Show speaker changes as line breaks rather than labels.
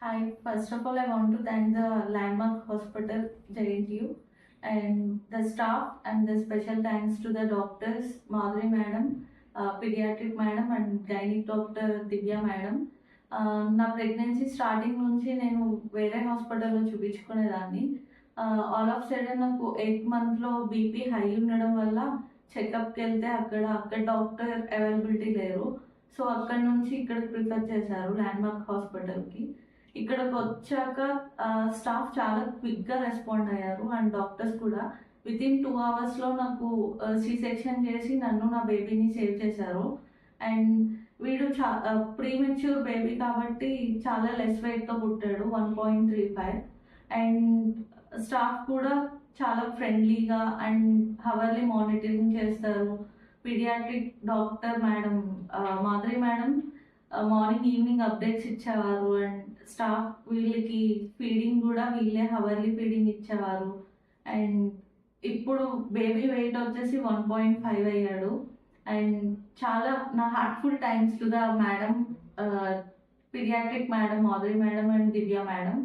Hi, first of all, I want to thank the Landmark Hospital, JNTU, and the staff, and the special thanks to the doctors, Madhuri Madam, pediatric madam, and gynec doctor Divya madam. నా pregnancy starting నుంచి నేను వేరే హాస్పిటల్లో చూపించుకునేదాన్ని. All of sudden నాకు 8th మంత్లో BP high ఉండడం వల్ల చెకప్కి వెళ్తే అక్కడ డాక్టర్ అవైలబిలిటీ లేరు. సో అక్కడ నుంచి ఇక్కడికి ప్రిఫర్ చేశారు ల్యాండ్మార్క్ హాస్పిటల్కి. ఇక్కడికి వచ్చాక స్టాఫ్ చాలా క్విక్గా రెస్పాండ్ అయ్యారు అండ్ డాక్టర్స్ కూడా వితిన్ 2 అవర్స్లో నాకు సి సెక్షన్ చేసి నన్ను నా బేబీని సేవ్ చేశారు. అండ్ వీడు ప్రీమెచ్యూర్ బేబీ కాబట్టి చాలా లెస్ వెయిట్తో పుట్టాడు, 1.35. అండ్ స్టాఫ్ కూడా చాలా ఫ్రెండ్లీగా అండ్ హవర్లీ మానిటరింగ్ చేస్తారు. Paediatric doctor madam Madhuri madam morning evening updates ఇచ్చేవారు. అండ్ స్టాఫ్ వీళ్ళకి ఫీడింగ్ కూడా వీళ్ళే హవర్లీ ఫీడింగ్ ఇచ్చేవారు. అండ్ ఇప్పుడు బేబీ వెయిట్ వచ్చేసి 1.5 అయ్యాడు. అండ్ చాలా నా heartful thanks to the madam, paediatric madam Madhuri madam and Divya madam.